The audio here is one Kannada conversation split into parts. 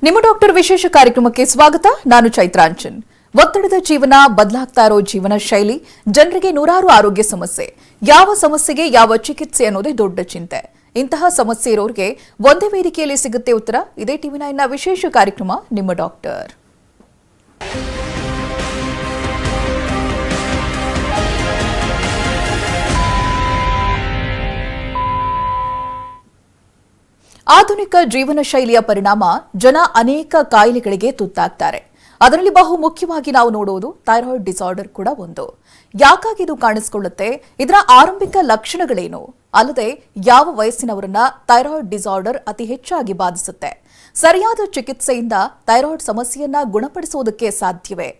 ನಿಮ್ಮ ಡಾಕ್ಟರ್ ವಿಶೇಷ ಕಾರ್ಯಕ್ರಮಕ್ಕೆ ಸ್ವಾಗತ. ನಾನು ಚೈತ್ರಾಂಚನ್. ಒತ್ತಡದ ಜೀವನ, ಬದಲಾಗ್ತಾ ಇರೋ ಜೀವನ ಶೈಲಿ, ಜನರಿಗೆ ನೂರಾರು ಆರೋಗ್ಯ ಸಮಸ್ಯೆ. ಯಾವ ಸಮಸ್ಯೆಗೆ ಯಾವ ಚಿಕಿತ್ಸೆ ಅನ್ನೋದೇ ದೊಡ್ಡ ಚಿಂತೆ. ಇಂತಹ ಸಮಸ್ಯೆ ಇರೋರಿಗೆ ಒಂದೇ ವೇದಿಕೆಯಲ್ಲಿ ಸಿಗುತ್ತೆ ಉತ್ತರ. ಇದೇ ಟಿವಿ9ನ ವಿಶೇಷ ಕಾರ್ಯಕ್ರಮ ನಿಮ್ಮ ಡಾಕ್ಟರ್. ಆಧುನಿಕ ಜೀವನ ಶೈಲಿಯ ಪರಿಣಾಮ ಜನ ಅನೇಕ ಕಾಯಿಲೆಗಳಿಗೆ ತುತ್ತಾಗ್ತಾರೆ. ಅದರಲ್ಲಿ ಬಹು ಮುಖ್ಯವಾಗಿ ನಾವು ನೋಡುವುದು ಥೈರಾಯ್ಡ್ ಡಿಸಾರ್ಡರ್ ಕೂಡ ಒಂದು. ಯಾಕಾಗಿ ಇದು ಕಾಣಿಸಿಕೊಳ್ಳುತ್ತೆ, ಇದರ ಆರಂಭಿಕ ಲಕ್ಷಣಗಳೇನು, ಅಲ್ಲದೆ ಯಾವ ವಯಸ್ಸಿನವರನ್ನ ಥೈರಾಯ್ಡ್ ಡಿಸಾರ್ಡರ್ ಅತಿ ಹೆಚ್ಚಾಗಿ ಬಾಧಿಸುತ್ತೆ, ಸರಿಯಾದ ಚಿಕಿತ್ಸೆಯಿಂದ ಥೈರಾಯ್ಡ್ ಸಮಸ್ಯೆಯನ್ನ ಗುಣಪಡಿಸುವುದಕ್ಕೆ ಸಾಧ್ಯವೇ,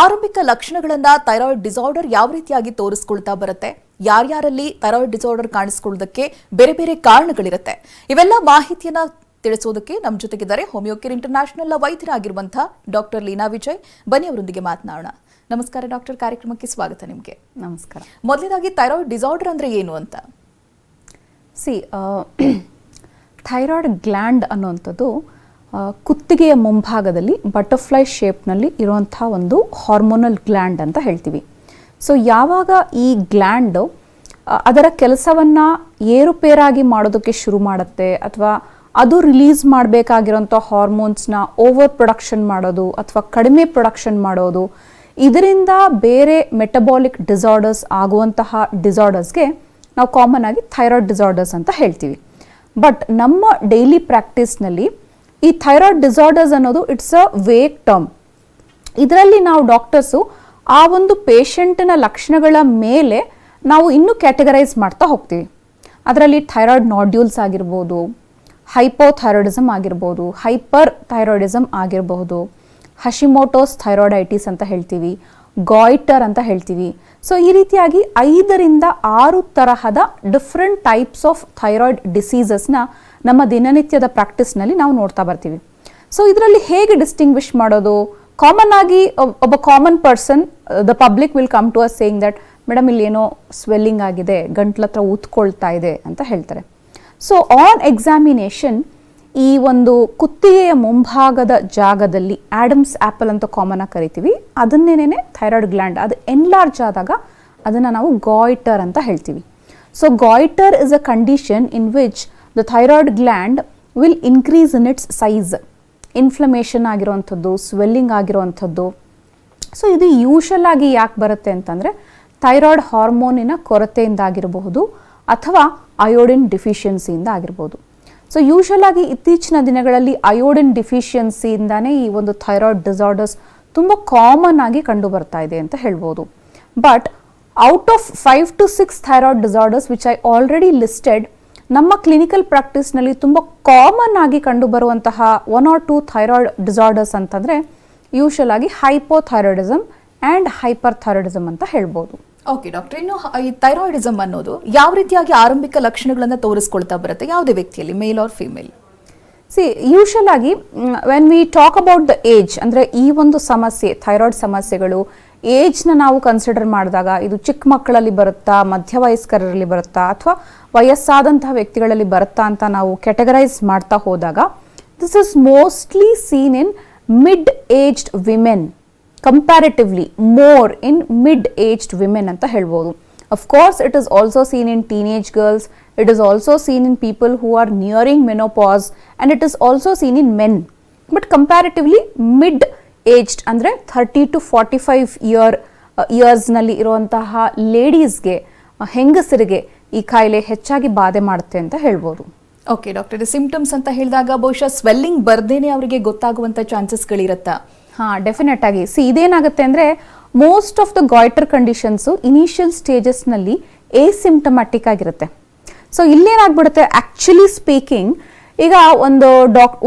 ಆರಂಭಿಕ ಲಕ್ಷಣಗಳನ್ನ ಥೈರಾಯ್ಡ್ ಡಿಸಾರ್ಡರ್ ಯಾವ ರೀತಿಯಾಗಿ ತೋರಿಸಿಕೊಳ್ತಾ ಬರುತ್ತೆ, ಯಾರ್ಯಾರಲ್ಲಿ ಥೈರಾಯ್ಡ್ ಡಿಸಾರ್ಡರ್ ಕಾಣಿಸಿಕೊಳ್ಳೋದಕ್ಕೆ ಬೇರೆ ಬೇರೆ ಕಾರಣಗಳಿರುತ್ತೆ, ಇವೆಲ್ಲ ಮಾಹಿತಿಯನ್ನ ತಿಳಿಸೋದಕ್ಕೆ ನಮ್ಮ ಜೊತೆಗಿದ್ದಾರೆ ಹೋಮಿಯೋಕೇರ್ ಇಂಟರ್ನ್ಯಾಷನಲ್ ವೈದ್ಯರಾಗಿರುವಂತಹ ಡಾಕ್ಟರ್ ಲೀನಾ ವಿಜಯ್. ಬನ್ನಿ ಅವರೊಂದಿಗೆ ಮಾತನಾಡೋಣ. ನಮಸ್ಕಾರ ಡಾಕ್ಟರ್, ಕಾರ್ಯಕ್ರಮಕ್ಕೆ ಸ್ವಾಗತ ನಿಮಗೆ. ನಮಸ್ಕಾರ. ಮೊದಲನೇದಾಗಿ ಥೈರಾಯ್ಡ್ ಡಿಸಾರ್ಡರ್ ಅಂದ್ರೆ ಏನು ಅಂತ. ಥೈರಾಯ್ಡ್ ಗ್ಲ್ಯಾಂಡ್ ಅನ್ನುವಂಥದ್ದು ಕುತ್ತಿಗೆಯ ಮುಂಭಾಗದಲ್ಲಿ ಬಟರ್ಫ್ಲೈ ಶೇಪ್ನಲ್ಲಿ ಇರುವಂಥ ಒಂದು ಹಾರ್ಮೋನಲ್ ಗ್ಲ್ಯಾಂಡ್ ಅಂತ ಹೇಳ್ತೀವಿ. ಸೊ ಯಾವಾಗ ಈ ಗ್ಲ್ಯಾಂಡ್ ಅದರ ಕೆಲಸವನ್ನು ಏರುಪೇರಾಗಿ ಮಾಡೋದಕ್ಕೆ ಶುರು ಮಾಡುತ್ತೆ, ಅಥವಾ ಅದು ರಿಲೀಸ್ ಮಾಡಬೇಕಾಗಿರೋಂಥ ಹಾರ್ಮೋನ್ಸ್ನ ಓವರ್ ಪ್ರೊಡಕ್ಷನ್ ಮಾಡೋದು ಅಥವಾ ಕಡಿಮೆ ಪ್ರೊಡಕ್ಷನ್ ಮಾಡೋದು, ಇದರಿಂದ ಬೇರೆ ಮೆಟಬಾಲಿಕ್ ಡಿಸಾರ್ಡರ್ಸ್ ಆಗುವಂತಹ ಡಿಸಾರ್ಡರ್ಸ್ಗೆ ನಾವು ಕಾಮನ್ ಆಗಿ ಥೈರಾಯ್ಡ್ ಡಿಸಾರ್ಡರ್ಸ್ ಅಂತ ಹೇಳ್ತೀವಿ. ಬಟ್ ನಮ್ಮ ಡೈಲಿ ಪ್ರಾಕ್ಟೀಸ್ನಲ್ಲಿ ಈ ಥೈರಾಯ್ಡ್ ಡಿಸಾರ್ಡರ್ಸ್ ಅನ್ನೋದು ಇಟ್ಸ್ ಅ ವೇಗ್ ಟರ್ಮ್. ಇದರಲ್ಲಿ ನಾವು ಡಾಕ್ಟರ್ಸು ಆ ಒಂದು ಪೇಷಂಟ್ನ ಲಕ್ಷಣಗಳ ಮೇಲೆ ನಾವು ಇನ್ನೂ ಕ್ಯಾಟಗರೈಸ್ ಮಾಡ್ತಾ ಹೋಗ್ತೀವಿ. ಅದರಲ್ಲಿ ಥೈರಾಯ್ಡ್ ನಾಡ್ಯೂಲ್ಸ್ ಆಗಿರ್ಬೋದು, ಹೈಪೋಥೈರಾಯ್ಡಿಸಮ್ ಆಗಿರ್ಬೋದು, ಹೈಪರ್ ಥೈರಾಯ್ಡಿಸಮ್ ಆಗಿರಬಹುದು, ಹಶಿಮೋಟೋಸ್ ಥೈರಾಯ್ಡೈಟಿಸ್ ಅಂತ ಹೇಳ್ತೀವಿ, ಗಾಯ್ಟರ್ ಅಂತ ಹೇಳ್ತೀವಿ. ಸೊ ಈ ರೀತಿಯಾಗಿ 5 ರಿಂದ 6 ತರಹದ ಡಿಫ್ರೆಂಟ್ ಟೈಪ್ಸ್ ಆಫ್ ಥೈರಾಯ್ಡ್ ಡಿಸೀಸಸ್ನ ನಮ್ಮ ದಿನನಿತ್ಯದ ಪ್ರಾಕ್ಟೀಸ್ನಲ್ಲಿ ನಾವು ನೋಡ್ತಾ ಬರ್ತೀವಿ. ಸೊ ಇದರಲ್ಲಿ ಹೇಗೆ ಡಿಸ್ಟಿಂಗ್ವಿಷ್ ಮಾಡೋದು? ಕಾಮನ್ ಆಗಿ ಒಬ್ಬ common person, the public will come to us saying that madam ಇಲ್ಲಿ ಏನೋ ಸ್ವೆಲ್ಲಿಂಗ್ ಆಗಿದೆ, ಗಂಟ್ಲ ಹತ್ರ ಊದ್ಕೊಳ್ತಾ ಇದೆ ಅಂತ ಹೇಳ್ತಾರೆ. ಸೊ ಆನ್ ಎಕ್ಸಾಮಿನೇಷನ್ ಈ ಒಂದು ಕುತ್ತಿಗೆಯ ಮುಂಭಾಗದ ಜಾಗದಲ್ಲಿ ಆಡಮ್ಸ್ ಆ್ಯಪಲ್ ಅಂತ ಕಾಮನ್ ಆಗಿ ಕರಿತೀವಿ, ಅದನ್ನೇನೆ ಥೈರಾಯ್ಡ್ ಗ್ಲ್ಯಾಂಡ್ ಅದು ಎನ್ಲಾರ್ಜ್ ಆದಾಗ ಅದನ್ನು ನಾವು ಗಾಯ್ಟರ್ ಅಂತ ಹೇಳ್ತೀವಿ. So goitre is a condition in which the thyroid gland will increase in its size. Inflammation ಆಗಿರುವಂಥದ್ದು, ಸ್ವೆಲ್ಲಿಂಗ್ ಆಗಿರುವಂಥದ್ದು. ಸೊ ಇದು ಯೂಶಲ್ ಆಗಿ ಯಾಕೆ ಬರುತ್ತೆ ಅಂತಂದರೆ ಥೈರಾಯ್ಡ್ ಹಾರ್ಮೋನಿನ ಕೊರತೆಯಿಂದ ಆಗಿರಬಹುದು ಅಥವಾ ಅಯೋಡಿನ್ ಡಿಫಿಷಿಯನ್ಸಿಯಿಂದ ಆಗಿರ್ಬೋದು. ಸೊ ಯೂಶಲ್ ಆಗಿ ಇತ್ತೀಚಿನ ದಿನಗಳಲ್ಲಿ ಅಯೋಡಿನ್ ಡಿಫಿಷಿಯನ್ಸಿಯಿಂದಾನೇ ಈ ಒಂದು ಥೈರಾಯ್ಡ್ ಡಿಸಾರ್ಡರ್ಸ್ ತುಂಬ ಕಾಮನ್ ಆಗಿ ಕಂಡು ಬರ್ತಾ ಇದೆ ಅಂತ ಹೇಳ್ಬೋದು. But out of 5 to 6 thyroid disorders which I already listed, ನಮ್ಮ ಕ್ಲಿನಿಕಲ್ ಪ್ರಾಕ್ಟೀಸ್ನಲ್ಲಿ ತುಂಬ ಕಾಮನ್ ಆಗಿ ಕಂಡು ಬರುವಂತಹ 1 or 2 ಥೈರಾಯ್ಡ್ ಡಿಸಾರ್ಡರ್ಸ್ ಅಂತಂದರೆ ಯೂಶಲ್ ಆಗಿ ಹೈಪೋಥೈರಾಯ್ಡಿಸಮ್ ಆ್ಯಂಡ್ ಹೈಪರ್ ಥೈರಾಯ್ಡಿಸಮ್ ಅಂತ ಹೇಳ್ಬೋದು. ಓಕೆ ಡಾಕ್ಟರ್, ಇನ್ನು ಈ ಥೈರಾಯ್ಡಿಸಮ್ ಅನ್ನೋದು ಯಾವ ರೀತಿಯಾಗಿ ಆರಂಭಿಕ ಲಕ್ಷಣಗಳನ್ನು ತೋರಿಸ್ಕೊಳ್ತಾ ಬರುತ್ತೆ, ಯಾವುದೇ ವ್ಯಕ್ತಿಯಲ್ಲಿ, ಮೇಲ್ ಆರ್ ಫಿಮೇಲ್? ಯೂಶಲ್ ಆಗಿ when we talk about the age, ಅಂದರೆ ಈ ಒಂದು ಸಮಸ್ಯೆ ಥೈರಾಯ್ಡ್ ಸಮಸ್ಯೆಗಳು ಏಜ್ನ ನಾವು ಕನ್ಸಿಡರ್ ಮಾಡಿದಾಗ ಇದು ಚಿಕ್ಕ ಮಕ್ಕಳಲ್ಲಿ ಬರುತ್ತಾ, ಮಧ್ಯವಯಸ್ಕರಲ್ಲಿ ಬರುತ್ತಾ, ಅಥವಾ ವಯಸ್ಸಾದಂತಹ ವ್ಯಕ್ತಿಗಳಲ್ಲಿ ಬರುತ್ತಾ ಅಂತ ನಾವು ಕ್ಯಾಟಗರೈಸ್ ಮಾಡ್ತಾ ಹೋದಾಗ this is mostly seen in mid aged women, comparatively more in mid-aged women ಅಂತ ಹೇಳ್ಬೋದು. Of course, it is also seen in teenage girls, it is also seen in people who are nearing menopause, and it is also seen in men. But comparatively mid-aged ಅಂದರೆ 30 to 45 yearsನಲ್ಲಿ ಇರುವಂತಹ ಲೇಡೀಸ್ಗೆ, ಹೆಂಗಸರಿಗೆ ಈ ಕಾಯಿಲೆ ಹೆಚ್ಚಾಗಿ ಬಾಧೆ ಮಾಡುತ್ತೆ ಅಂತ ಹೇಳ್ಬೋದು. ಓಕೆ ಡಾಕ್ಟರ್, ಸಿಂಪ್ಟಮ್ಸ್ ಅಂತ ಹೇಳಿದಾಗ ಬಹುಶಃ ಸ್ವೆಲ್ಲಿಂಗ್ ಬರ್ದೇನೆ ಅವರಿಗೆ ಗೊತ್ತಾಗುವಂಥ ಚಾನ್ಸಸ್ಗಳಿರುತ್ತಾ? ಡೆಫಿನೆಟ್ ಆಗಿ. ಇದೇನಾಗುತ್ತೆ ಅಂದರೆ most of the goiter conditions initial ಸ್ಟೇಜಸ್ನಲ್ಲಿ ಏಸಿಂಪ್ಟಮ್ಯಾಟಿಕ್ ಆಗಿರುತ್ತೆ. ಸೊ ಇಲ್ಲೇನಾಗ್ಬಿಡುತ್ತೆ, ಆ್ಯಕ್ಚುಲಿ ಸ್ಪೀಕಿಂಗ್, ಈಗ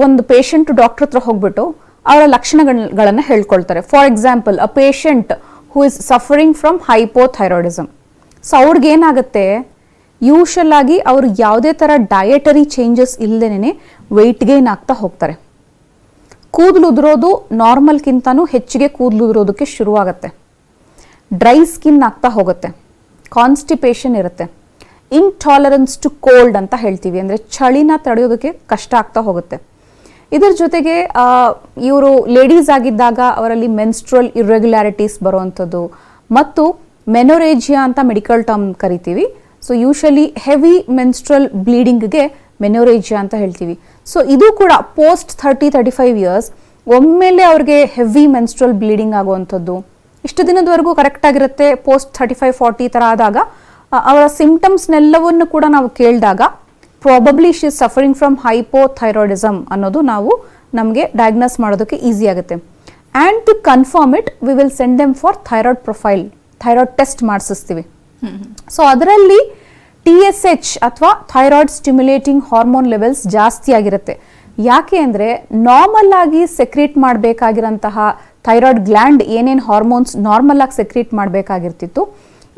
ಒಂದು ಪೇಷಂಟ್ ಡಾಕ್ಟರ್ ಹತ್ರ ಹೋಗ್ಬಿಟ್ಟು ಅವರ ಲಕ್ಷಣಗಳನ್ನು ಹೇಳ್ಕೊಳ್ತಾರೆ. For example, a patient who is suffering from hypothyroidism. So ಅವ್ರಿಗೇನಾಗುತ್ತೆ, ಯೂಶಲ್ ಆಗಿ ಅವರು ಯಾವುದೇ ಥರ ಡಯಟರಿ ಚೇಂಜಸ್ ಇಲ್ಲದೇನೆ ವೆಯ್ಟ್ ಗೇನ್ ಆಗ್ತಾ ಹೋಗ್ತಾರೆ. ಕೂದಲು ಉದುರೋದು ನಾರ್ಮಲ್ಗಿಂತನೂ ಹೆಚ್ಚಿಗೆ ಕೂದಲು ಉದುರೋದಕ್ಕೆ ಶುರುವಾಗುತ್ತೆ. ಡ್ರೈ ಸ್ಕಿನ್ ಆಗ್ತಾ ಹೋಗುತ್ತೆ. ಕಾನ್ಸ್ಟಿಪೇಷನ್ ಇರುತ್ತೆ. ಇಂಟಾಲರೆನ್ಸ್ ಟು ಕೋಲ್ಡ್ ಅಂತ ಹೇಳ್ತೀವಿ, ಅಂದರೆ ಚಳಿನ ತಡೆಯೋದಕ್ಕೆ ಕಷ್ಟ ಆಗ್ತಾ ಹೋಗುತ್ತೆ. ಇದರ ಜೊತೆಗೆ ಇವರು ಲೇಡೀಸ್ ಆಗಿದ್ದಾಗ ಅವರಲ್ಲಿ ಮೆನ್ಸ್ಟ್ರಲ್ ಇರ್ರೆಗ್ಯುಲಾರಿಟೀಸ್ ಬರುವಂಥದ್ದು ಮತ್ತು ಮೆನೊರೇಜಿಯಾ ಅಂತ ಮೆಡಿಕಲ್ ಟರ್ಮ್ ಕರಿತೀವಿ. ಸೊ ಯೂಶಲಿ ಹೆವಿ ಮೆನ್ಸ್ಟ್ರಲ್ ಬ್ಲೀಡಿಂಗ್ಗೆ ಮೆನೊರೇಜಿಯಾ ಅಂತ ಹೇಳ್ತೀವಿ. ಸೊ ಇದು ಕೂಡ ಪೋಸ್ಟ್ 30-35 ಇಯರ್ಸ್ ಒಮ್ಮೆಲೆ ಅವ್ರಿಗೆ ಹೆವಿ ಮೆನ್ಸ್ಟ್ರಲ್ ಬ್ಲೀಡಿಂಗ್ ಆಗುವಂಥದ್ದು. ಇಷ್ಟು ದಿನದವರೆಗೂ ಕರೆಕ್ಟ್ ಆಗಿರುತ್ತೆ. ಪೋಸ್ಟ್ 35-40 ಥರ ಆದಾಗ ಅವರ ಸಿಂಪ್ಟಮ್ಸ್ನೆಲ್ಲವನ್ನು ಕೂಡ ನಾವು ಕೇಳಿದಾಗ probably she is suffering from hypothyroidism ಅನ್ನೋದು ನಮಗೆ ಡಯಾಗ್ನೋಸ್ ಮಾಡೋದಕ್ಕೆ ಈಸಿ ಆಗುತ್ತೆ. And to confirm it we will send them for thyroid profile, thyroid test ಮಾಡಿಸ್ತೀವಿ. ಸೊ ಅದರಲ್ಲಿ TSH ಅಥವಾ ಥೈರಾಯ್ಡ್ ಸ್ಟಿಮ್ಯುಲೇಟಿಂಗ್ ಹಾರ್ಮೋನ್ ಲೆವೆಲ್ಸ್ ಜಾಸ್ತಿ ಆಗಿರುತ್ತೆ. ಯಾಕೆ ಅಂದರೆ ನಾರ್ಮಲ್ ಆಗಿ ಸೆಕ್ರೀಟ್ ಮಾಡಬೇಕಾಗಿರೋಂತಹ ಥೈರಾಯ್ಡ್ ಗ್ಲ್ಯಾಂಡ್ ಏನೇನು ಹಾರ್ಮೋನ್ಸ್ ನಾರ್ಮಲ್ ಆಗಿ ಸೆಕ್ರೀಟ್ ಮಾಡಬೇಕಾಗಿರ್ತಿತ್ತು,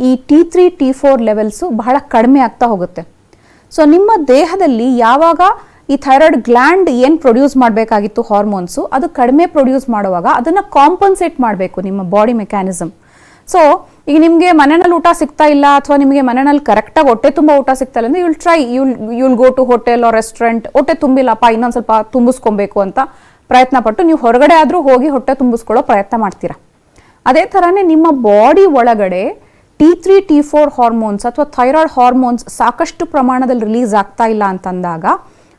ಈ T3 T4 ಲೆವೆಲ್ಸು ಬಹಳ ಕಡಿಮೆ ಆಗ್ತಾ ಹೋಗುತ್ತೆ. ಸೊ ನಿಮ್ಮ ದೇಹದಲ್ಲಿ ಯಾವಾಗ ಈ ಥೈರಾಯ್ಡ್ ಗ್ಲ್ಯಾಂಡ್ ಏನು ಪ್ರೊಡ್ಯೂಸ್ ಮಾಡಬೇಕಾಗಿತ್ತು ಹಾರ್ಮೋನ್ಸು, ಅದು ಕಡಿಮೆ ಪ್ರೊಡ್ಯೂಸ್ ಮಾಡುವಾಗ ಅದನ್ನು ಕಾಂಪನ್ಸೇಟ್ ಮಾಡಬೇಕು ನಿಮ್ಮ ಬಾಡಿ ಮೆಕ್ಯಾನಿಸಮ್. ಸೊ ಈಗ ನಿಮಗೆ ಮನೆಯಲ್ಲಿ ಊಟ ಸಿಗ್ತಾ ಇಲ್ಲ ಅಥವಾ ನಿಮಗೆ ಮನೆಯಲ್ಲಿ ಕರೆಕ್ಟಾಗಿ ಹೊಟ್ಟೆ ತುಂಬ ಊಟ ಸಿಗ್ತಾ ಇಲ್ಲ ಅಂದರೆ you'll go to hotel or restaurant, ಹೊಟ್ಟೆ ತುಂಬಿಲ್ಲಪ್ಪ ಇನ್ನೊಂದು ಸ್ವಲ್ಪ ತುಂಬಿಸ್ಕೊಬೇಕು ಅಂತ ಪ್ರಯತ್ನ ಪಟ್ಟು ನೀವು ಹೊರಗಡೆ ಆದರೂ ಹೋಗಿ ಹೊಟ್ಟೆ ತುಂಬಿಸ್ಕೊಳ್ಳೋ ಪ್ರಯತ್ನ ಮಾಡ್ತೀರಾ. ಅದೇ ಥರನೇ ನಿಮ್ಮ ಬಾಡಿ ಒಳಗಡೆ T3 T4 ಹಾರ್ಮೋನ್ಸ್ ಅಥವಾ ಥೈರಾಯ್ಡ್ ಹಾರ್ಮೋನ್ಸ್ ಸಾಕಷ್ಟು ಪ್ರಮಾಣದಲ್ಲಿ ರಿಲೀಸ್ ಆಗ್ತಾ ಇಲ್ಲ ಅಂತಂದಾಗ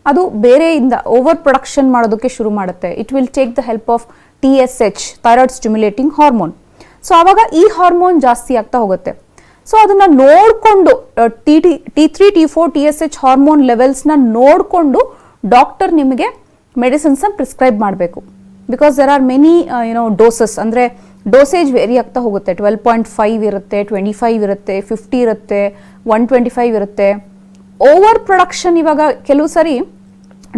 ಅದು ಬೇರೆಯಿಂದ ಓವರ್ ಪ್ರೊಡಕ್ಷನ್ ಮಾಡೋದಕ್ಕೆ ಶುರು ಮಾಡುತ್ತೆ. It will take the help of TSH, thyroid stimulating hormone. So ಆವಾಗ ಈ ಹಾರ್ಮೋನ್ ಜಾಸ್ತಿ ಆಗ್ತಾ ಹೋಗುತ್ತೆ. ಸೊ ಅದನ್ನು ನೋಡಿಕೊಂಡು T3 T4 TSH ಹಾರ್ಮೋನ್ ಲೆವೆಲ್ಸ್ನ ನೋಡಿಕೊಂಡು ಡಾಕ್ಟರ್ ನಿಮಗೆ ಮೆಡಿಸಿನ್ಸ್ನ ಪ್ರಿಸ್ಕ್ರೈಬ್ ಮಾಡಬೇಕು. Because there are many doses, ಅಂದರೆ ಡೋಸೇಜ್ ವೇರಿ ಆಗ್ತಾ ಹೋಗುತ್ತೆ. 12.5 ಇರುತ್ತೆ, 25 ಇರುತ್ತೆ, 50 ಇರುತ್ತೆ, 125 ಇರುತ್ತೆ. ಓವರ್ ಪ್ರೊಡಕ್ಷನ್ ಇವಾಗ ಕೆಲವು ಸರಿ